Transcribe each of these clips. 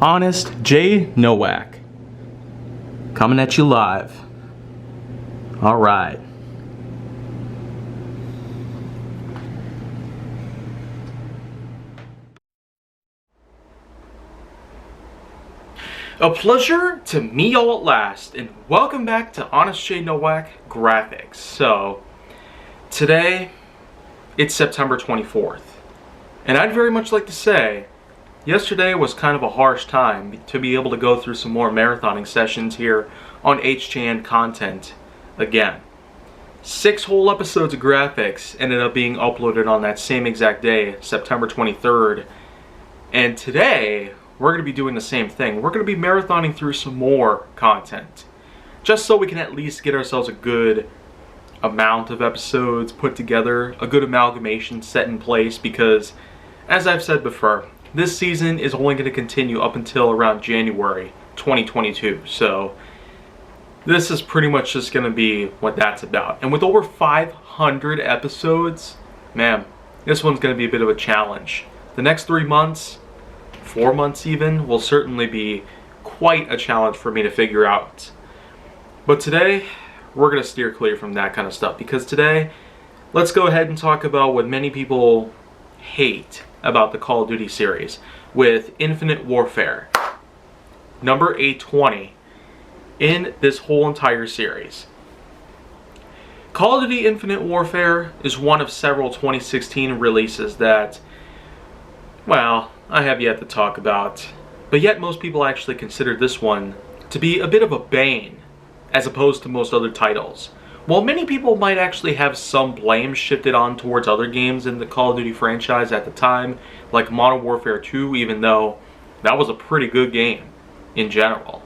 Honest J. Nowak. Coming at you live. Alright. A pleasure to meet y'all at last, and welcome back to Honest J. Nowak Graphix. So, today, it's September 24th. And I'd very much like to say, yesterday was kind of a harsh time to be able to go through some more marathoning sessions here on HJN content again. 6 whole episodes of Graphix ended up being uploaded on that same exact day, September 23rd. And today, we're going to be doing the same thing. We're going to be marathoning through some more content, just so we can at least get ourselves a good amount of episodes put together, a good amalgamation set in place, because, as I've said before, this season is only going to continue up until around January 2022. So, this is pretty much just going to be what that's about. And with over 500 episodes, man, this one's going to be a bit of a challenge. The next 3 months, 4 months even, will certainly be quite a challenge for me to figure out. But today, we're going to steer clear from that kind of stuff, because today, let's go ahead and talk about what many people hate about the Call of Duty series, with Infinite Warfare, number 820 in this whole entire series. Call of Duty Infinite Warfare is one of several 2016 releases that, well, I have yet to talk about, but yet most people actually consider this one to be a bit of a bane as opposed to most other titles. While many people might actually have some blame shifted on towards other games in the Call of Duty franchise at the time, like Modern Warfare 2, even though that was a pretty good game in general.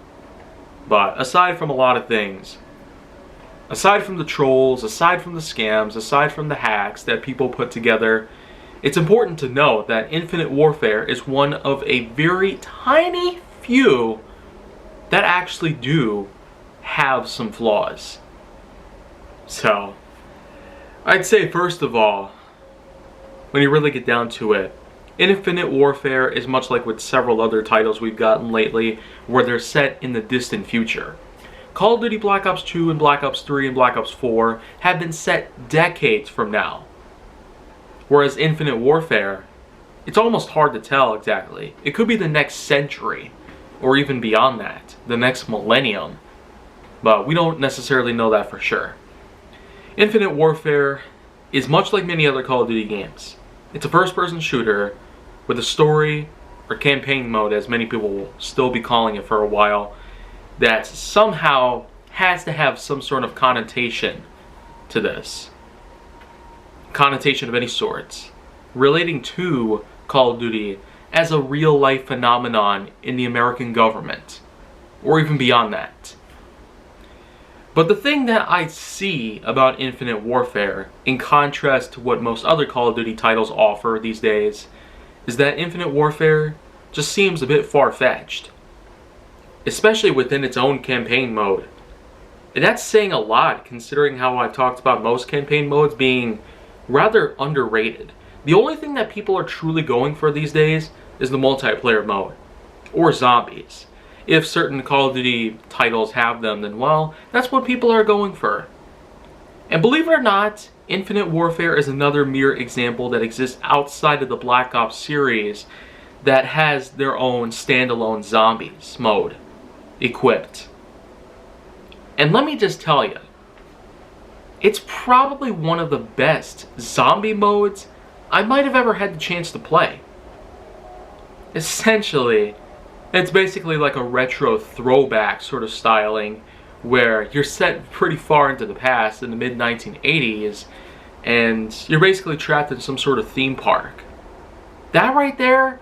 But aside from a lot of things, aside from the trolls, aside from the scams, aside from the hacks that people put together, it's important to note that Infinite Warfare is one of a very tiny few that actually do have some flaws. So, I'd say first of all, when you really get down to it, Infinite Warfare is much like with several other titles we've gotten lately, where they're set in the distant future. Call of Duty Black Ops 2 and Black Ops 3 and Black Ops 4 have been set decades from now. Whereas Infinite Warfare, it's almost hard to tell exactly. It could be the next century, or even beyond that, the next millennium. But we don't necessarily know that for sure. Infinite Warfare is much like many other Call of Duty games. It's a first-person shooter with a story, or campaign mode as many people will still be calling it for a while, that somehow has to have some sort of connotation to this. Connotation of any sorts, relating to Call of Duty as a real-life phenomenon in the American government, or even beyond that. But the thing that I see about Infinite Warfare, in contrast to what most other Call of Duty titles offer these days, is that Infinite Warfare just seems a bit far-fetched, especially within its own campaign mode. And that's saying a lot, considering how I've talked about most campaign modes being rather underrated. The only thing that people are truly going for these days is the multiplayer mode, or zombies. If certain Call of Duty titles have them, then well, that's what people are going for. And believe it or not, Infinite Warfare is another mere example that exists outside of the Black Ops series that has their own standalone zombies mode equipped. And let me just tell you, it's probably one of the best zombie modes I might have ever had the chance to play. Essentially, it's basically like a retro throwback sort of styling, where you're set pretty far into the past in the mid-1980s, and you're basically trapped in some sort of theme park. That right there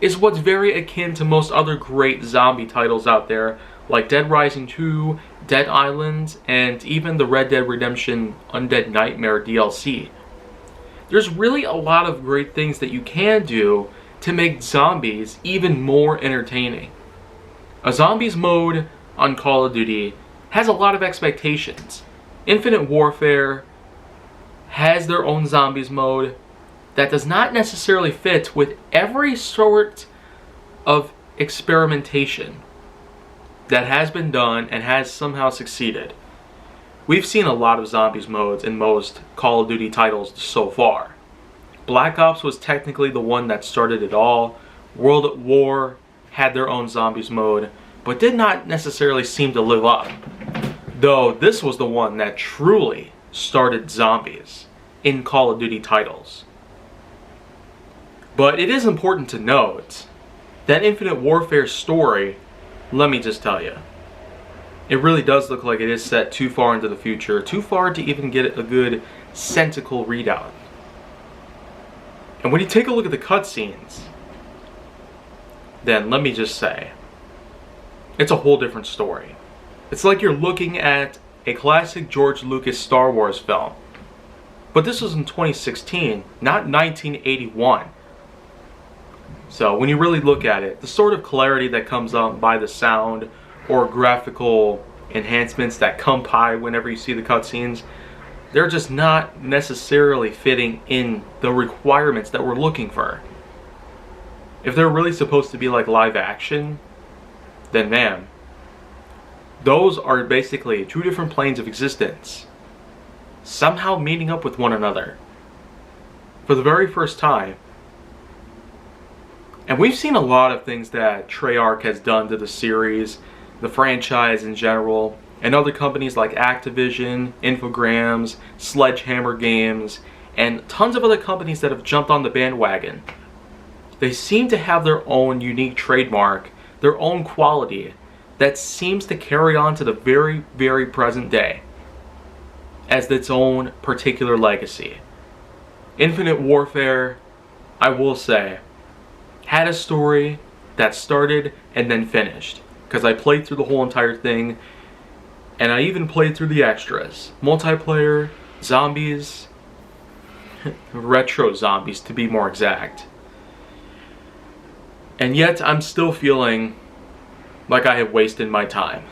is what's very akin to most other great zombie titles out there, like Dead Rising 2, Dead Island, and even the Red Dead Redemption Undead Nightmare DLC. There's really a lot of great things that you can do to make zombies even more entertaining. A zombies mode on Call of Duty has a lot of expectations. Infinite Warfare has their own zombies mode that does not necessarily fit with every sort of experimentation that has been done and has somehow succeeded. We've seen a lot of zombies modes in most Call of Duty titles so far. Black Ops was technically the one that started it all. World at War had their own zombies mode, but did not necessarily seem to live up. Though this was the one that truly started zombies in Call of Duty titles. But it is important to note that Infinite Warfare's story, let me just tell you, it really does look like it is set too far into the future, too far to even get a good sensical readout. And when you take a look at the cutscenes, then let me just say, it's a whole different story. It's like you're looking at a classic George Lucas Star Wars film. But this was in 2016, not 1981. So when you really look at it, the sort of clarity that comes up by the sound or graphical enhancements that come by whenever you see the cutscenes, they're just not necessarily fitting in the requirements that we're looking for. If they're really supposed to be like live action, then man, those are basically two different planes of existence, somehow meeting up with one another for the very first time. And we've seen a lot of things that Treyarch has done to the series, the franchise in general, and other companies like Activision, Infogrames, Sledgehammer Games, and tons of other companies that have jumped on the bandwagon. They seem to have their own unique trademark, their own quality, that seems to carry on to the very, very present day as its own particular legacy. Infinite Warfare, I will say, had a story that started and then finished, because I played through the whole entire thing, and I even played through the extras. Multiplayer, zombies, retro zombies to be more exact. And yet I'm still feeling like I have wasted my time.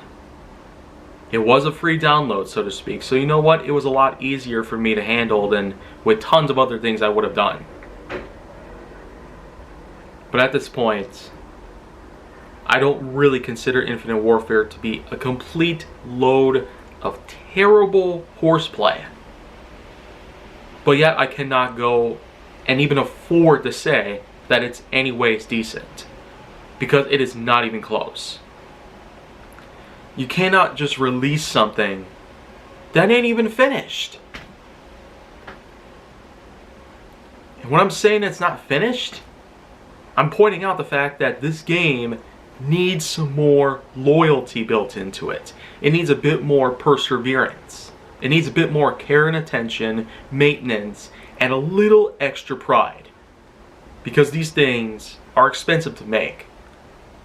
It was a free download, so to speak, so you know what? It was a lot easier for me to handle than with tons of other things I would have done. But at this point, I don't really consider Infinite Warfare to be a complete load of terrible horseplay. But yet I cannot go and even afford to say that it's anyways decent, because it is not even close. You cannot just release something that ain't even finished. And when I'm saying it's not finished, I'm pointing out the fact that this game needs some more loyalty built into it. It needs a bit more perseverance. It needs a bit more care and attention, maintenance, and a little extra pride. Because these things are expensive to make.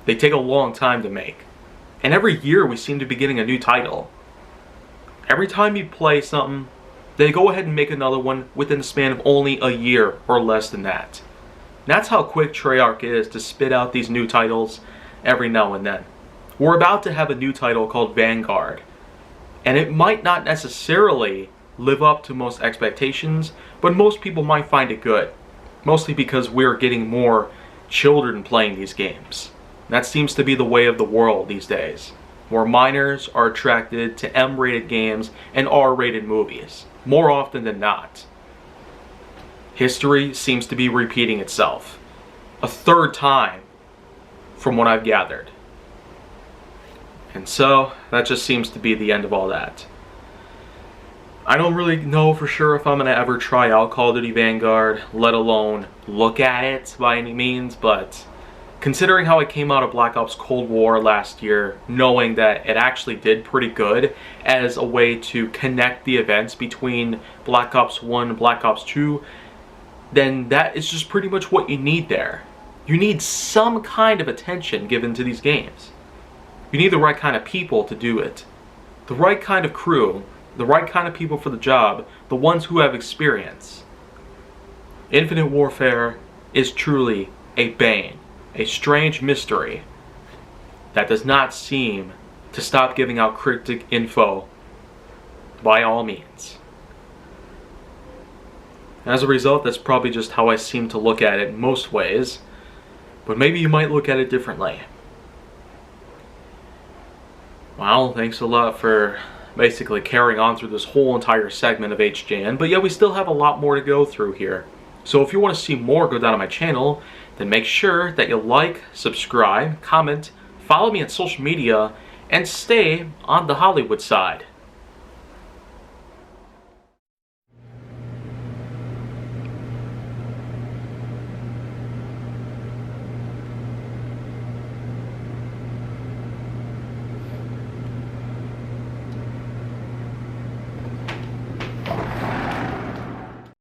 They take a long time to make. And every year we seem to be getting a new title. Every time you play something, they go ahead and make another one within the span of only a year or less than that. That's how quick Treyarch is to spit out these new titles every now and then. We're about to have a new title called Vanguard, and it might not necessarily live up to most expectations, but most people might find it good, mostly because we're getting more children playing these games. That seems to be the way of the world these days, where minors are attracted to M-rated games and R-rated movies, more often than not. History seems to be repeating itself a third time from what I've gathered. And so that just seems to be the end of all that. I don't really know for sure if I'm going to ever try out Call of Duty Vanguard, let alone look at it by any means, but considering how it came out of Black Ops Cold War last year, knowing that it actually did pretty good as a way to connect the events between Black Ops 1 and Black Ops 2, then that is just pretty much what you need there. You need some kind of attention given to these games. You need the right kind of people to do it. The right kind of crew, the right kind of people for the job, the ones who have experience. Infinite Warfare is truly a bane, a strange mystery that does not seem to stop giving out cryptic info by all means. As a result, that's probably just how I seem to look at it in most ways, but maybe you might look at it differently. Well, thanks a lot for basically carrying on through this whole entire segment of HJN, but yeah, we still have a lot more to go through here. So if you want to see more go down on my channel, then make sure that you like, subscribe, comment, follow me on social media, and stay on the Hollywood side.